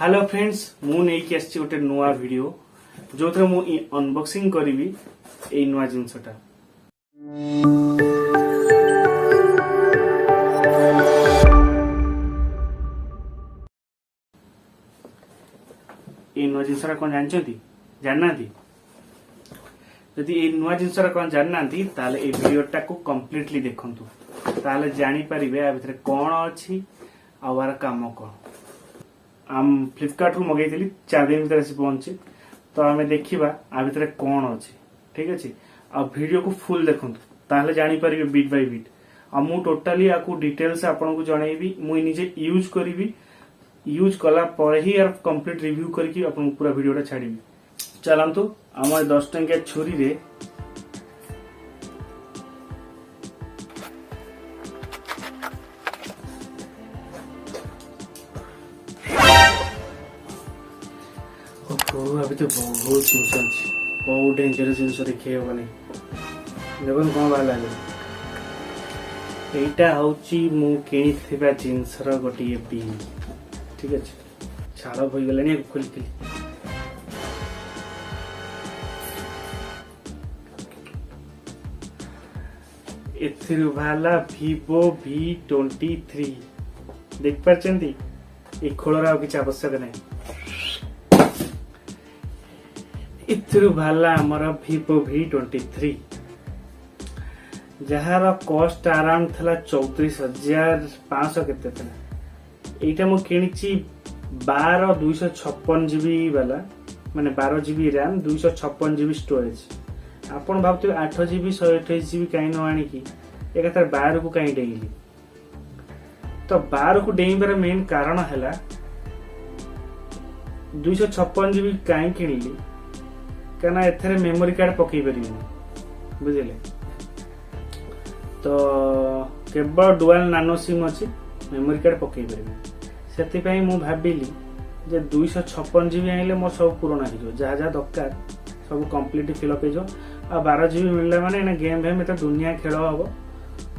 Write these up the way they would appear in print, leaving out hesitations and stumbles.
Hello friends मु नहीं आसी गोटे नुआ वीडियो जो थे मु अनबॉक्सिंग करी ए नुआ जिनसटा ए नुआ जिनसटा कौन जानछंती जानना जदि ए नुआ जिनसटा कौन जानना ताले ए वीडियोटा को कंप्लीटली देखंतु ताले जानी परिबे आ भितर कोन अछि आवार काम कोन आम फ्लिपकार्ट रु मगैली 4 दिन भीतर आसी पहुंचे तो आम देखा आ भितर कौन अच्छे ठीक अच्छे आ वीडियो को फुल देखंतु ताहले जानी परिबे बिट बाय बिट आ मु टोटली आकु डिटेल्स आपन को जणैबी मु निजे यूज करिवि यूज कला पर ही यार कंप्लीट रिव्यू करके आपन पूरा वीडियोटा छाड़ीबी चलंतु हम 10 टंकिया छुरी रे अभी तो बहुत जिनस अच्छी बहुत डेंजरस जिनस देखिए हमारे देखो कौन बाहर लगे यहाँ हूँ कि जिनसर गोटे पिन ठीक अच्छे छाड़ हो गला खोली एथिरु बाहला Vivo V23 देख पार्चंती ए खोलर आ किसी आवश्यक नहीं इथिरु भाला हमर Vivo V23 जहार कॉस्ट अराउंड थला 34,500 केते थला एटा मु किनिची 12 256 जीबी वाला माने 12 जीबी रैम 256 जीबी स्टोरेज आपण भाबते 8 जीबी 128 जीबी काई न आनी की एकातर 12 को काई डेइली तो 12 को डेइबर मेन कारण हैला 256 जीबी काई किनिली कहना एथरे मेमोरी कार्ड पकई परिबे बुझिले तो केवल डुअल नानो सिम अछि मेमोरी कार्ड पकई परिबे सेति पई मु भाबिली जे 256 जीबी आइले मोर सब पूर्ण हिजो जहा जहा दरकार सब कंप्लीट फिल अप हिजो आ 12 जीबी मिलला माने एना गेम भेम एता दुनिया खेल हबो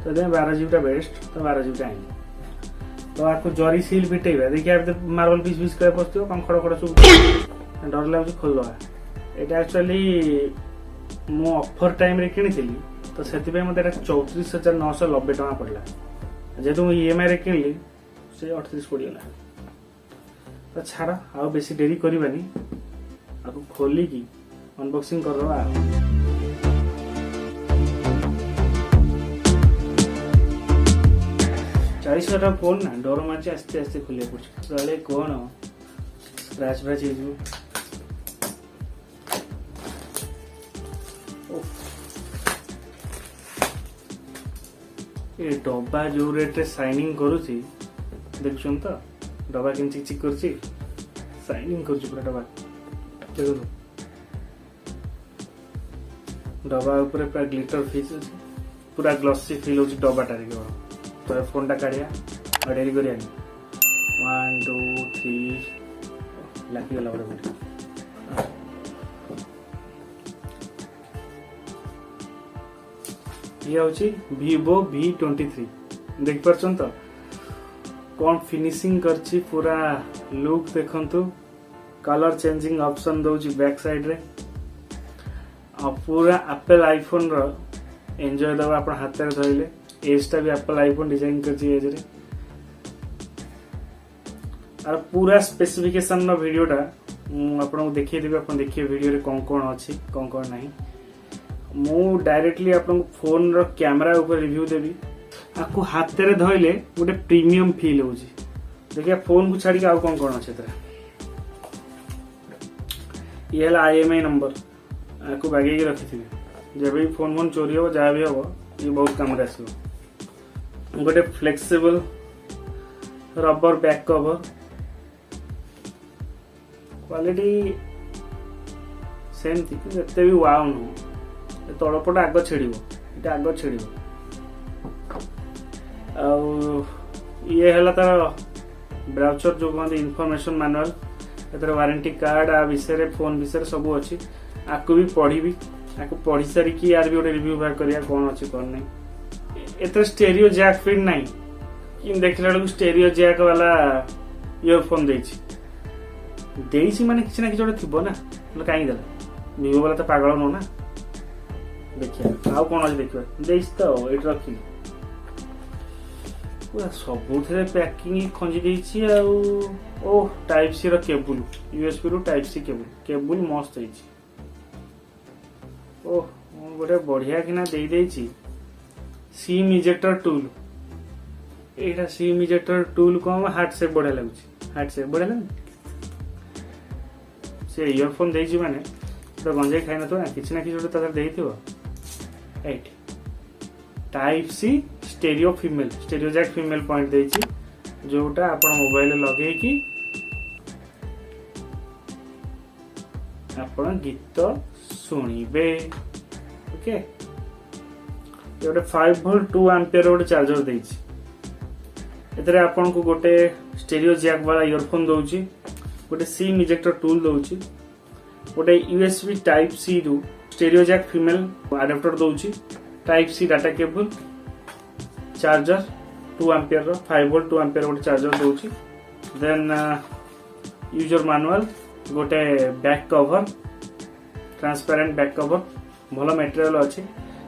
तो दे 12 जीबी टा बेस्ट तो 12 जीबी टा आइले तो आको जरी सील फिटेबा देखिया मार्बल पीस पीस करे पस्तियो कंखड़ खड़ सब डर लागु खोल दवा एटा एक्चुअली मो ऑफर टाइम रे किनिथिली तो सेति पे मते 34,990 टका पड़ला जेतु मु ईएमआई रे किनली से 38 पड़िला तो छाड़ आ बेसी देरी करबानी आको खोली की अनबॉक्सिंग कर दवा 400 टका फोन ना डर माचे आस्ते आस्ते खोले पड़ चले कोन स्क्रैच ब्रैच हिजु ये डब्बा जो रेट रे साइनिंग करूची देखछन तो डब्बा केंची चिक करची साइनिंग करची पूरा डब्बा देखो डब्बा ऊपर पूरा ग्लिटर फिश पूरा ग्लॉसी फील होची डब्बा टारी के तो फोन टा काढिया अडेरी करिया 1 2 3 लागी गला बडे ये होची Vivo V23 देख परछन तो कौन फिनिशिंग करची पूरा लुक देखंतु कलर चेंजिंग ऑप्शन दोची बैक साइड रे आ पूरा एप्पल आईफोन रो एंजॉय दबा अपन हाथ रे धइले एज टा भी एप्पल आईफोन डिजाइन करची एज रे और पूरा स्पेसिफिकेशन नो वीडियोटा आपन को देखिए देबे अपन देखिए वीडियो रे कोन कोन अछि कोन कोन नहीं मु डायरेक्टली आपन फोन रो कैमरा ऊपर रिव्यू देबी आपको हाथ रे धइले गोटे प्रीमियम फील होची देखिए फोन को छाडी के आ कोन कोन अछि तरा ये हला आईएमआई नंबर आपको बागे के रखिथिबे जब भी फोन चोरी हो जा भी हो ये बहुत काम रे आसो गोटे flexible rubber back cover quality same थी एते भी वाव न तलपट आग छेड़ आग छेड़ ये है तार ब्राउचर जो कहते इनफॉरमेशन मैनुअल एतर वारंटी कार्ड आ विषय फोन विषय सब अच्छी आपको भी पढ़ी आपको पढ़ी सारिकी यार भी गोटे रिव्यू बाहर करिया कौन अच्छी कौन नहीं एतर स्टेरियो जैक फिट नहीं कि देखला बेलू स्टेरियो जैक वाला इयरफोन देछि देसी माने किसी ना किसी गोटे थी ना कहीं देला विवो वाला तो पागल नो ना देखिए आउ कौन अच्छे देखिए देसी तो ये रखी पूरा सबुथे पैकिंग खंजी देछि ओ टाइप सी रो केबल यूएसबी रो टाइप सी केबल मस्त है ओ गोटे बढ़िया किना दे देछि सिम इजेक्टर टूल एटा सिम इजेक्टर टूल को हार्ट शेप बढ़िया लगुछि हार्ट शेप बढ़िया लगे से इयरफोन देछि माने तो गंजे खाइ न तो ना किछि ना किछि गोटे तकर देइथिबो एट type C stereo jack female point देछि जोटा आपण मोबाइल लगे कि आपण गीत सुनिबे ओके गोटे 5 वोल्ट 2 एम्पियर गोटे चार्जर देछि एतरे आपण को गोटे स्टेरियो जैक वाला इयरफोन दउछि गोटे सिम इजेक्टर टूल दउछि गोटे यूएसबी टाइप सी रु स्टेरियो जैक फीमेल अडाप्टर दउछि type C data cable charger 2 ampere 5 volt 2 ampere गोटे चार्जर दउछि देन यूजर मैनुअल गोटे back cover transparent back cover भलो मटेरियल अछि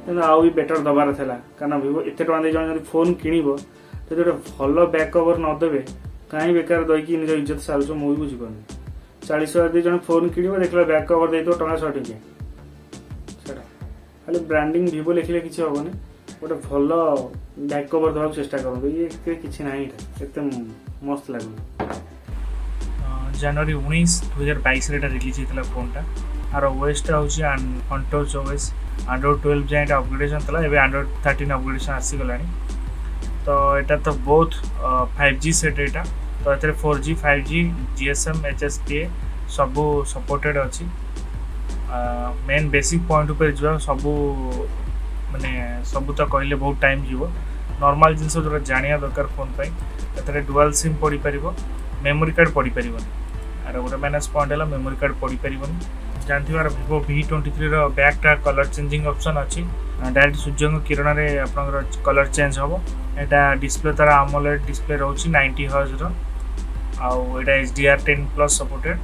କିନ୍ତୁ ଆଉ ବି ବେଟର ଦବାର ଥିଲା କାରଣ ଭିଭୋ ଏତେ ଟଙ୍କା ଦେଇ ଜଣେ ଯଦି ଫୋନ୍ କିଣିବ ତ ଗୋଟେ ଭଲ ବ୍ୟାକ୍ କଭର ନ ଦେବେ କାହିଁ ବେକାର ଦେଇକି ନିଜ ଇଜ୍ଜତ ସାରୁଛ ମୁଁ ବି ବୁଝିପାରୁନି 40,000 ଦେଇ ଜଣେ ଫୋନ୍ କିଣିବ ଦେଖିଲା ବ୍ୟାକ୍ କଭର ଦେଇଥିବ ଟଙ୍କା 100 ଟଙ୍କିଆ ସେଟା ଖାଲି ବ୍ରାଣ୍ଡିଂ ଭିଭୋ ଲେଖିଲେ କିଛି ହବନି ଗୋଟେ ଭଲ ବ୍ୟାକ୍ କଭର ଦେବାକୁ ଚେଷ୍ଟା କରନ୍ତୁ ଇଏ କିଛି ନାହିଁ ଏତେ ମସ୍ତ ଲାଗୁନି ଜାନୁଆରୀ 19 2022 ରେ ରିଲିଜ ହେଇଥିଲା ଫୋନଟା आर ओएसटा होची अनटच ओएस एंड्रॉइड 12 जाए अपग्रेडेशन था एवं एंड्रॉइड 13 अपग्रेडेशन आसीगला तो यहाँ तो बहुत 5G सेट यहाँ तो ये 4G 5G GSM HSPA सबू सपोर्टेड अच्छी मेन बेसिक पॉइंट उपर जा सबू माने सबू तो कहले बहुत टाइम जीव नॉर्मल जिनस जो जानिया दरकार फोन पे ये डुअल सिम पड़ी पार मेमोरी कार्ड पड़ी पार आर गोटे माइनस पॉइंट है मेमोरी कार्ड पड़ी पार जानते Vivo V23 बैकटा कलर चेंजिंग ऑप्शन अच्छी डायरेक्ट सूर्य किरण में आप कलर चेंज हम यहाँ डिस्प्ले तार AMOLED डिस्प्ले रोची 90 हर्ट्ज आउ HDR10+ सपोर्टेड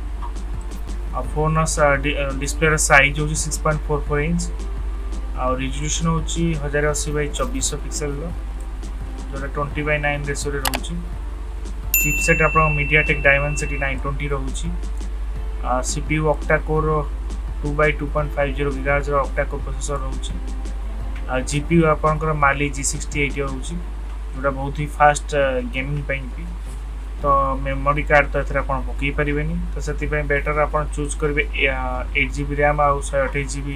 आ फोन डिस्प्ले साइज हो 6.44 इंच आ रिजोल्यूशन हो 1080x2400 पिक्सल जो 20:9 रेशियो रोची चिपसेट आप मीडियाटेक डायमेंसिटी 920 रोची CPU octa core 2x2.50 GHz octa core processor रोची GPU आपनकर माली G68 रोची जोटा बहुत ही फास्ट गेमिंग पे तो मेमोरी कार्ड तो एथरे आपन पकई परिबेनी तो सेति पे बेटर आपन चूज करबे 8GB RAM आ 128GB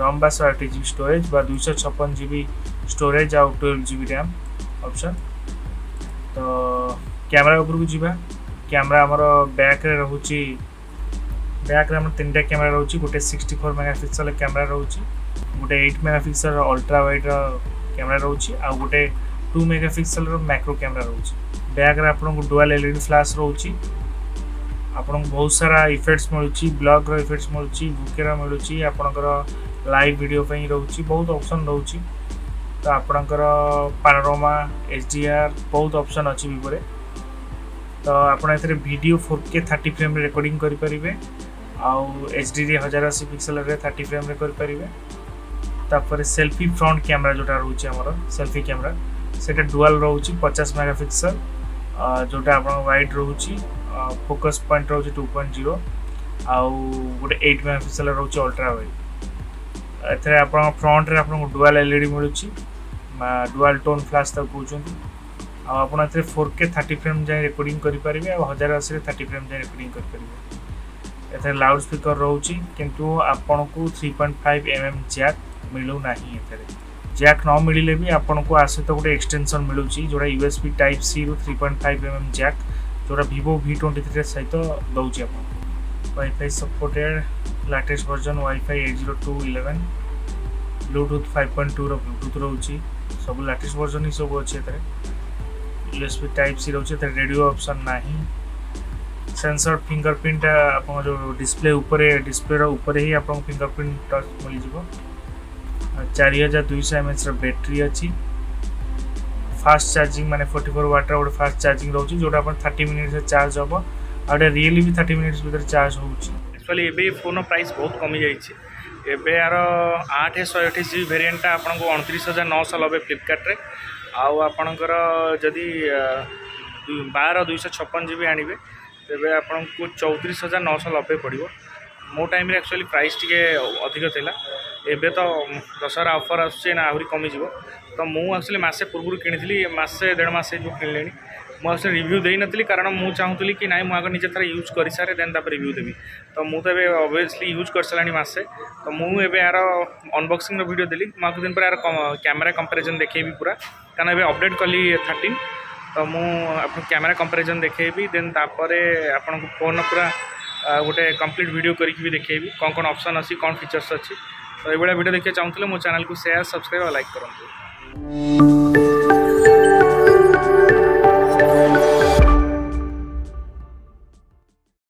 ROM बा 128GB स्टोरेज बा 256GB स्टोरेज आ 12GB RAM ऑप्शन तो कैमरा ऊपर को जीवा कैमरा हमर बैक रे रहूची बैक रे हम तीनटा कैमरा रहूची गोटे 64 मेगापिक्सल कैमरा रहूची गोटे 8 मेगापिक्सल अल्ट्रा वाइड कैमरा रहूची आ गोटे 2 मेगापिक्सल मैक्रो कैमरा रहूची बैक रे आपन को डुअल एलईडी फ्लैश रहूची आपन को बहुत सारा इफेक्ट्स मिलुची ब्लॉग रो इफेक्ट्स मिलुची बुकेरा मिलुची आपनकर लाइव वीडियो पई रहूची बहुत ऑप्शन रहूची तो आपनकर पानोरामा HDR बहुत ऑप्शन अछि Vivo रे तो आपन एथरे वीडियो 4K 30 फ्रेम रे रिकॉर्डिंग करि परिबे आउ HD रे 1080 पिक्सल रे 30 फ्रेम रे करि परिबे तापर सेल्फी फ्रंट कैमरा जोटा रहउची हमर सेल्फी कैमरा सेटा डुअल रहउची 50 मेगापिक्सल जोटा आपन वाइड रहउची फोकस पॉइंट रहउची 2.0 आउ गोटे 8 मेगापिक्सल रहउची अल्ट्रा वाइड एथरे आपन फ्रंट रे आपन डुअल LED मिलुची डुअल टोन फ्लैश तक कहउचंती आप 4K 30 फ्रेम जाए रिकॉर्डिंग करें और 1080 30 फ्रेम जाए रिकॉर्डिंग करें लाउड स्पीकर रोचे किंतु आपन को 3.5 mm जैक मिलू ना जैक न मिले भी आपन को आसे तो गोटे एक्सटेंशन मिलूँ जोड़ा USB टाइप C रु 3.5 mm जैक जोड़ा Vivo V23 सहित दौर wifi supported latest version wifi 802.11 Bluetooth 5.2 Bluetooth रोचे सब लेटेस्ट वर्जन ही सब अच्छे USB टाइप C रोचे रेडियो ऑप्शन नहीं सेंसर फिंगरप्रिंट आप जो डिस्प्ले ऊपर ही आप फिंगरप्रिंट टच मिल जाव 4200 mAh बैटरी अच्छी फास्ट चार्जिंग माने 44 वाट गोटे फास्ट चार्जिंग रोचे जोटा 30 मिनिट से चार्ज हम आउटे रियली भी 30 मिनिट्स भीतर चार्ज होउछि। एक्चुअली एबे फोन प्राइस बहुत कमी जाइछि। एबे यार 8/128 वेरिएंट आपनको 29,990 फ्लिपकार्ट रे आउ आपणकर जदि 12/256 GB आनिबे तेबे आपनको 34,990 पड़िबो। मो टाइम रे एक्चुअली प्राइस टिके अधिक थिला। एबे तो दशहरा ऑफर आसुचे ना आहुरी कमी जीवो। तो मु एक्चुअली मासे पूर्व किनिथिली मासे 1.5 मासे जो किनलेनी मु एक्चुअली रिव्यू देई नथली कारण मु चाहूतली कि नाइ मु आगे निजे थरा यूज करि सारे देन तापर रिव्यू देबी। तो मु तो एबे ऑब्वियसली यूज कर सलानी मासे। तो मु एबे यार अनबॉक्सिंग रो वीडियो देली माक दिन पर यार कैमरा कंपैरिजन देखेबी पूरा कारण एबे अपडेट कली 13। तो मु आपन कैमरा कंपैरिजन देखेबी देन तापर आपन फोन पूरा गोटे कंप्लीट वीडियो करके भी देखेबी कौन कौन ऑप्शन अच्छी कौन फीचर्स अच्छी। तो ये वीडियो देखिए चाहूँ मो चैनल को शेयर सब्सक्राइब और लाइक करूँ।